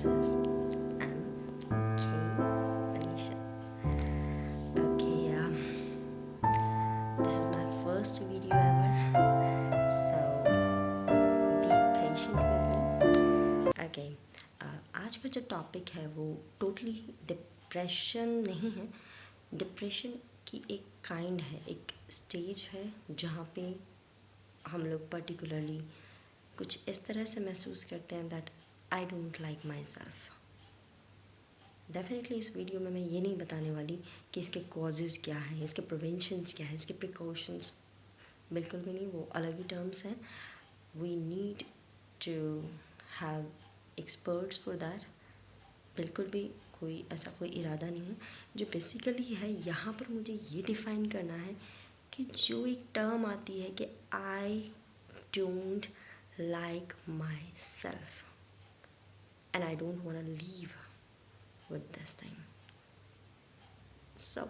is M K Anisha. Okay, this is my first video ever, so be patient with me. Okay, आज का जो topic है वो totally depression नहीं है. डिप्रेशन की एक काइंड है, एक स्टेज है जहाँ पे हम लोग पर्टिकुलरली कुछ इस तरह से महसूस करते हैं that I don't like my self. Definitely इस वीडियो में मैं ये नहीं बताने वाली कि इसके कॉजेज़ क्या हैं, इसके प्रिवेंशंस क्या हैं, इसके प्रिकॉशंस, बिल्कुल भी नहीं. वो अलग ही टर्म्स हैं. We need to have experts for that. बिल्कुल भी कोई ऐसा कोई इरादा नहीं है. जो बेसिकली है यहाँ पर मुझे ये डिफ़ाइन करना है कि जो एक टर्म आती है कि I don't like myself and I don't want to leave with this thing. So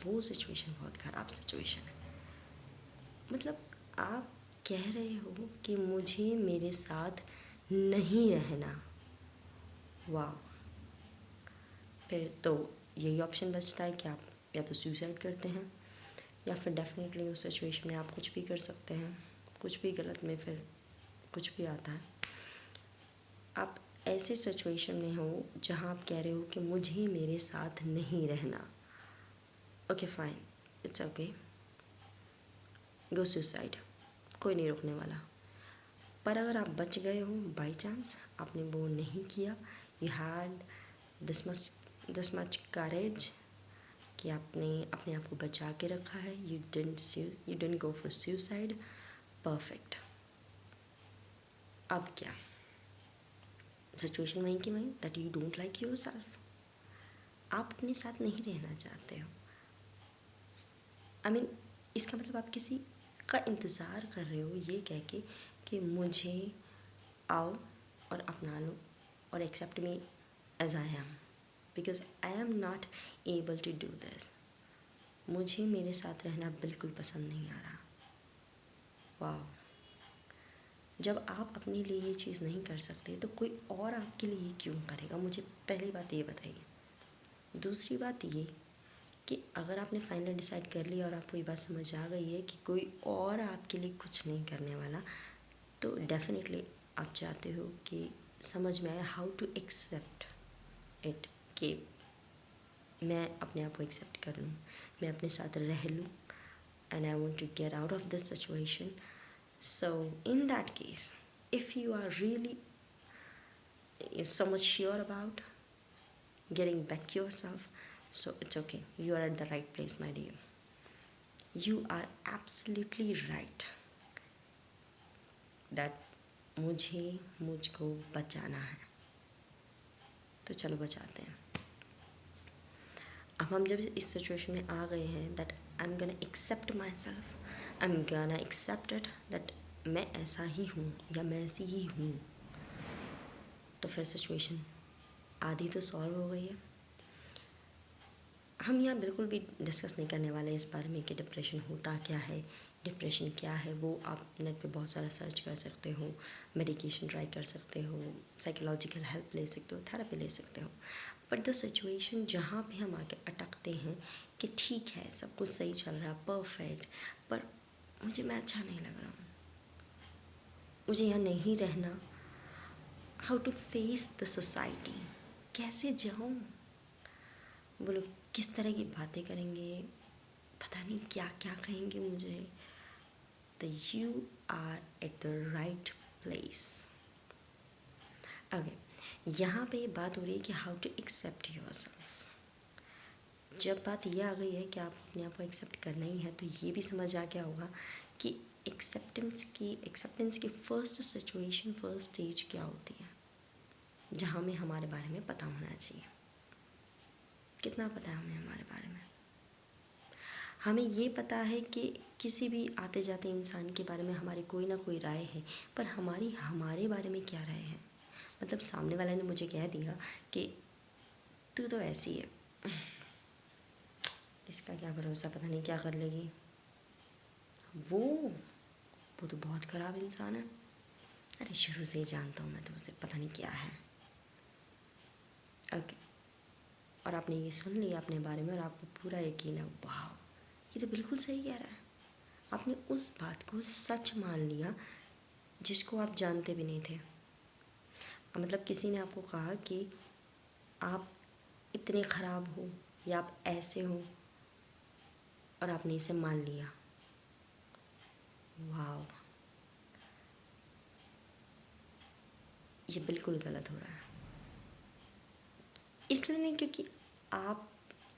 वो सिचुएशन बहुत ख़राब सिचुएशन है. मतलब आप कह रहे हो कि मुझे मेरे साथ नहीं रहना. वाह. फिर तो यही ऑप्शन बचता है कि आप या तो सुसाइड करते हैं या फिर डेफिनेटली उस सिचुएशन में आप कुछ भी कर सकते हैं. कुछ भी गलत में फिर कुछ भी आता है. आप ऐसे सिचुएशन में हो जहाँ आप कह रहे हो कि मुझे मेरे साथ नहीं रहना. Okay fine, it's okay, go suicide, कोई नहीं रोकने वाला. पर अगर आप बच गए हो बाई चांस, आपने वो नहीं किया, यू हैड दिस मच करेज कि आपने अपने आप को बचा के रखा है, you didn't go for suicide. Perfect. अब क्या सिचुएशन वहीं की वहीं, that you don't like your self. आप अपने साथ नहीं रहना चाहते हो. आई मीन इसका मतलब आप किसी का इंतज़ार कर रहे हो ये कह के कि मुझे आओ और अपना लो और accept me as I am, because I am not able to do this. मुझे मेरे साथ रहना बिल्कुल पसंद नहीं आ रहा. वाह. जब आप अपने लिए ये चीज़ नहीं कर सकते तो कोई और आपके लिए क्यों करेगा? मुझे पहली बात ये बताइए. दूसरी बात ये कि अगर आपने फाइनली डिसाइड कर लिया और आपको ये बात समझ आ गई है कि कोई और आपके लिए कुछ नहीं करने वाला, तो डेफिनेटली आप चाहते हो कि समझ में आए हाउ टू एक्सेप्ट इट, कि मैं अपने आप को एक्सेप्ट कर लूँ, मैं अपने साथ रह लूँ, and I want to get out of this situation. So in that case, if you are really so much sure about getting back yourself, so it's okay. You are at the right place, my dear. You are absolutely right that मुझको बचाना है. तो चलो बचाते हैं. अब हम जब इस सिचुएशन में आ गए हैं that I am gonna accept myself, I am gonna accept it that मैं ऐसा ही हूँ या मैं ऐसी ही हूँ, तो फिर सिचुएशन आधी तो सॉल्व हो गई है. हम यहाँ बिल्कुल भी डिस्कस नहीं करने वाले इस बारे में कि डिप्रेशन होता क्या है, डिप्रेशन क्या है. वो आप नेट पे बहुत सारा सर्च कर सकते हो, मेडिकेशन ट्राई कर सकते हो, साइकोलॉजिकल हेल्प ले सकते हो, थेरेपी ले सकते हो. बट द सिचुएशन जहाँ पे हम आके अटकते हैं कि ठीक है सब कुछ सही चल रहा है, परफेक्ट, पर मैं अच्छा नहीं लग रहा हूँ, मुझे यहाँ नहीं रहना. How to face the society, कैसे जाऊँ, वो लोग किस तरह की बातें करेंगे, पता नहीं क्या क्या कहेंगे मुझे. तो you are at the right place. Okay, यहाँ पे बात हो रही है कि how to accept yourself. जब बात ये आ गई है कि आप अपने आप को एक्सेप्ट करना ही है, तो ये भी समझ आ गया होगा कि एक्सेप्टेंस की फर्स्ट सिचुएशन, फर्स्ट स्टेज क्या होती है, जहाँ हमें हमारे बारे में पता होना चाहिए. कितना पता है हमें हमारे बारे में? हमें ये पता है कि किसी भी आते जाते इंसान के बारे में हमारी कोई ना कोई राय है, पर हमारे बारे में क्या राय है? मतलब सामने वाले ने मुझे कह दिया कि तू तो ऐसी है, इसका क्या भरोसा, पता नहीं क्या कर लेगी, वो तो बहुत ख़राब इंसान है. अरे शुरू से ही जानता हूँ मैं तो उसे, पता नहीं क्या है. ओके, और आपने ये सुन लिया अपने बारे में और आपको पूरा यकीन है, वाह ये तो बिल्कुल सही कह रहा है। आपने उस बात को सच मान लिया जिसको आप जानते भी नहीं थे। मतलब किसी ने आपको कहा कि आप इतने ख़राब हो या आप ऐसे हो, और आपने इसे मान लिया। वाह, ये बिल्कुल गलत हो रहा है। इसलिए नहीं क्योंकि आप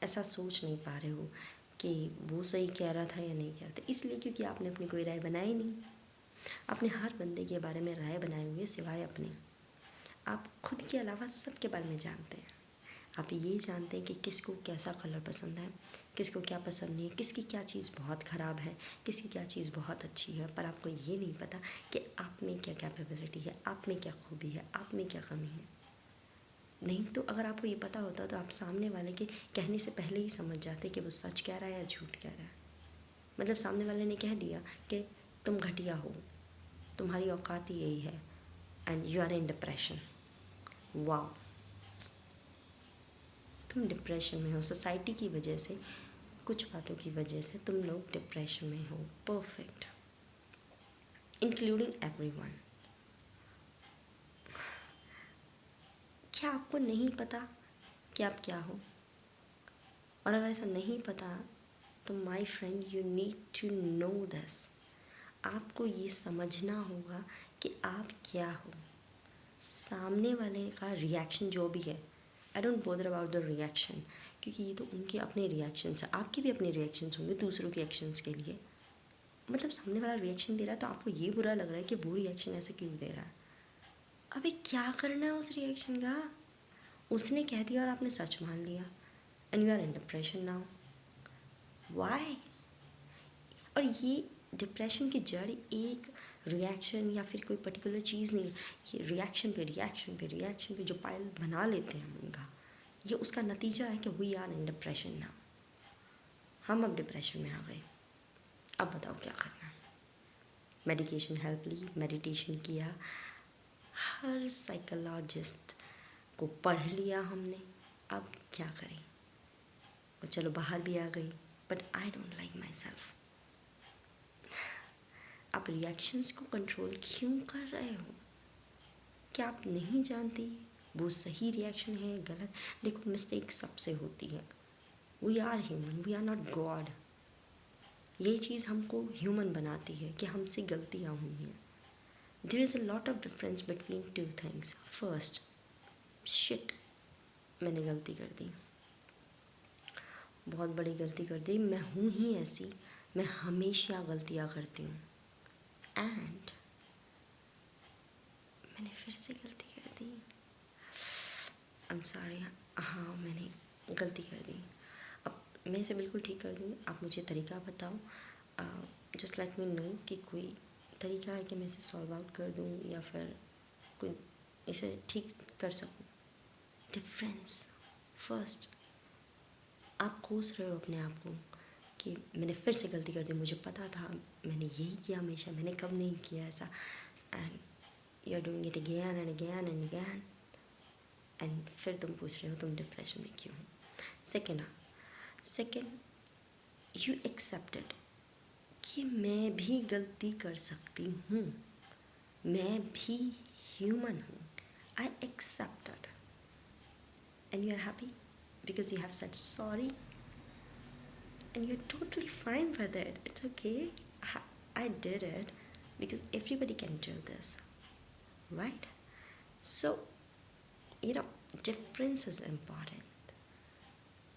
ऐसा सोच नहीं पा रहे हो कि वो सही कह रहा था या नहीं कह रहा था, इसलिए क्योंकि आपने अपनी कोई राय बनाई नहीं। आपने हर बंदे के बारे में राय बनाए हुए सिवाय अपने। आप खुद के अलावा सबके बारे में जानते हैं। आप ये जानते हैं कि किसको कैसा कलर पसंद है, किसको क्या पसंद नहीं है, किसकी क्या चीज़ बहुत ख़राब है, किसकी क्या चीज़ बहुत अच्छी है, पर आपको ये नहीं पता कि आप में क्या कैपेबिलिटी है, आप में क्या खूबी है, आप में क्या कमी है। नहीं तो अगर आपको ये पता होता तो आप सामने वाले के कहने से पहले ही समझ जाते कि वो सच कह रहा है या झूठ कह रहा है। मतलब सामने वाले ने कह दिया कि तुम घटिया हो, तुम्हारी औकात ही यही है, and you are in depression. वाह, तुम डिप्रेशन में हो सोसाइटी की वजह से, कुछ बातों की वजह से तुम लोग डिप्रेशन में हो। Perfect, including everyone. क्या आपको नहीं पता कि आप क्या हो? और अगर ऐसा नहीं पता तो my friend you need to know this. आपको ये समझना होगा कि आप क्या हो। सामने वाले का रिएक्शन जो भी है, I don't bother about the reaction, क्योंकि ये तो उनके अपने रिएक्शंस हैं, आपके भी अपने रिएक्शंस होंगे दूसरों के एक्शंस के लिए। मतलब सामने वाला रिएक्शन दे रहा है तो आपको ये बुरा लग रहा है कि वो रिएक्शन ऐसे क्यों दे रहा है। अबे क्या करना है उस रिएक्शन का? उसने कह दिया और आपने सच मान लिया, and you are in depression now. Why? और ये डिप्रेशन की जड़ एक रिएक्शन या फिर कोई पर्टिकुलर चीज़ नहीं है, ये रिएक्शन पे रिएक्शन पे रिएक्शन पे जो पाइल बना लेते हैं हम उनका, ये उसका नतीजा है कि we are in depression now. हम अब डिप्रेशन में आ गए, अब बताओ क्या करना है। मेडिकेशन हेल्प ली, मेडिटेशन किया, हर साइकोलॉजिस्ट को पढ़ लिया हमने, अब क्या करें। और चलो बाहर भी आ गई, but I don't like my self. आप रिएक्शंस को कंट्रोल क्यों कर रहे हो? क्या आप नहीं जानती वो सही रिएक्शन है गलत? देखो, मिस्टेक सबसे होती है। We are human, we are not God. ये चीज़ हमको ह्यूमन बनाती है कि हमसे गलतियाँ हुई हैं। There is a lot of difference between two things. First, shit, मैंने गलती कर दी, बहुत बड़ी गलती कर दी, मैं हूँ ही ऐसी, मैं हमेशा गलतियाँ करती हूँ, एंड मैंने फिर से गलती कर दी। आई एम सॉरी, हाँ मैंने गलती कर दी, अब मैं इसे बिल्कुल ठीक कर दूँगी। आप मुझे तरीका बताओ, जस्ट लेट मी नो कि कोई तरीका है कि मैं इसे सॉल्व आउट कर दूँ या फिर कोई इसे ठीक कर सकूँ। डिफरेंस फर्स्ट, आप कोस रहे हो अपने आप को कि मैंने फिर से गलती कर दी, मुझे पता था, मैंने यही किया हमेशा, मैंने कब नहीं किया ऐसा, and you are doing it again and again and again, and फिर तुम पूछ रहे हो तुम डिप्रेशन में क्यों हो। सेकेंड, यू एक्सेप्टेड कि मैं भी गलती कर सकती हूँ, मैं भी ह्यूमन हूँ। I accepted, and you are happy because you have said sorry and you're totally fine with it. It's okay. I did it because everybody can do this, right? So, you know, difference is important.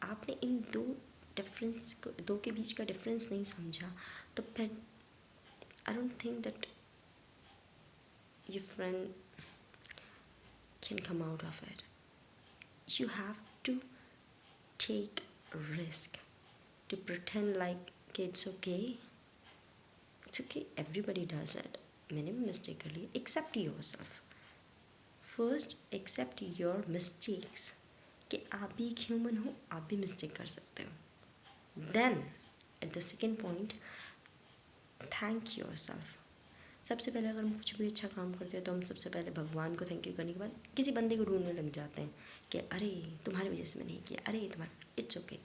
आपने इन दो difference को, दो के बीच का difference नहीं समझा तो फिर I don't think that your friend can come out of it. You have to take risk to pretend like it's okay. It's okay, everybody does it. मैंने भी मिस्टेक कर ली, accept yourself. First, accept your mistakes कि आप भी एक human हो, आप भी मिस्टेक कर सकते हो. Then, at the second point, thank yourself. सबसे पहले अगर हम कुछ भी अच्छा काम करते हैं तो हम सबसे पहले भगवान को थैंक यू करने के बाद किसी बंदे को ढूंढने लग जाते हैं कि अरे तुम्हारी वजह से मैंने ये किया, अरे तुम्हारा, इट्स ओके।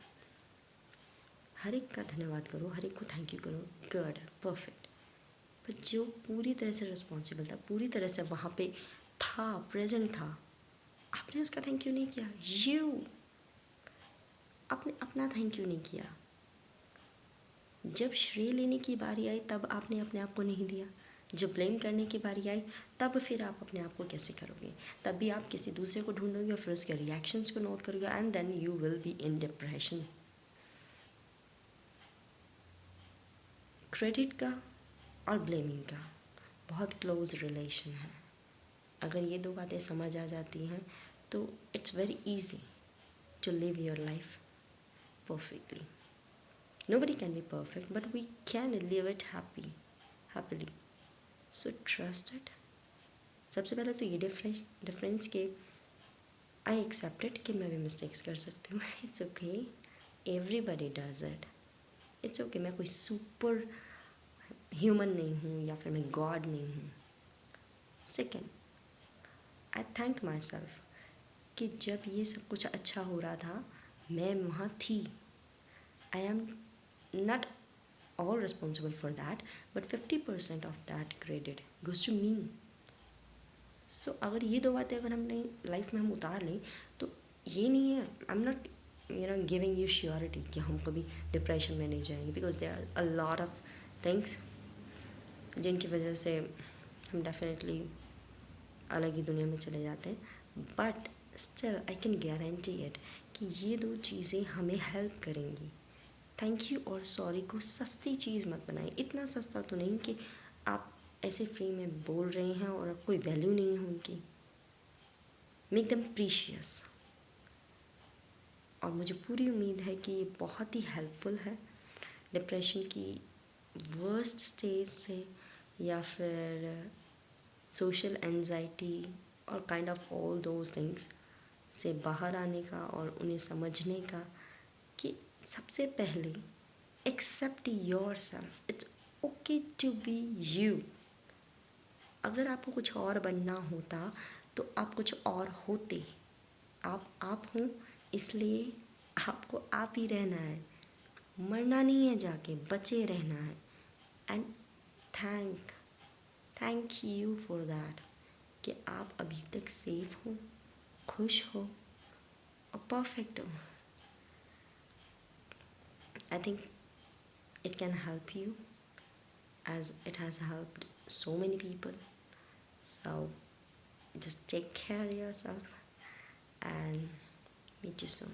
हर एक का धन्यवाद करो, हर एक को थैंक यू करो, गुड, परफेक्ट। पर जो पूरी तरह से रिस्पॉन्सिबल था, पूरी तरह से वहाँ पे था, प्रेजेंट था, आपने उसका थैंक यू नहीं किया। आपने अपना थैंक यू नहीं किया। जब श्रेय लेने की बारी आई तब आपने अपने आप को नहीं दिया। जब ब्लेम करने की बारी आई तब फिर आप अपने आप को कैसे करोगे? तब भी आप किसी दूसरे को ढूंढोगे और फिर उसके रिएक्शंस को नोट करोगे and then you will be in depression. Credit का और ब्लेमिंग का बहुत क्लोज रिलेशन है। अगर ये दो बातें समझ आ जाती हैं तो it's very easy to live your life perfectly. Nobody can be perfect, but we can live it happily. So trust it. सबसे पहले तो ये डिफरेंस के आई एक्सेप्टेड कि मैं भी मिस्टेक्स कर सकती हूँ। It's okay, everybody does it. It's okay, मैं कोई सुपर ह्यूमन नहीं हूँ या फिर मैं गॉड नहीं हूँ। Second, I thank my self कि जब ये सब कुछ अच्छा हो रहा था मैं वहाँ थी। I am not all responsible for that, but 50% of that credit goes to me. So अगर ये दो बातें अगर हमने लाइफ में हम उतार लें तो ये नहीं है, I am not giving you surety कि हम कभी डिप्रेशन में नहीं जाएंगे, because there are a lot of things जिनकी वजह से हम डेफिनेटली अलग ही दुनिया में चले जाते हैं, but still I can guarantee it कि ये दो चीज़ें हमें हेल्प करेंगी। थैंक यू और सॉरी को सस्ती चीज़ मत बनाएं। इतना सस्ता तो नहीं कि आप ऐसे फ्री में बोल रहे हैं और कोई वैल्यू नहीं है उनकी। Make them precious. और मुझे पूरी उम्मीद है कि ये बहुत ही हेल्पफुल है डिप्रेशन की वर्स्ट स्टेज से या फिर सोशल एंजाइटी और kind of all those things से बाहर आने का और उन्हें समझने का कि सबसे पहले accept yourself. It's okay to be you. अगर आपको कुछ और बनना होता तो आप कुछ और होते। आप हो, इसलिए आपको आप ही रहना है, मरना नहीं है, जाके बचे रहना है। And thank you for that कि आप अभी तक सेफ हो, खुश हो और परफेक्ट हो। I think it can help you as it has helped so many people. So just take care of yourself and meet you soon.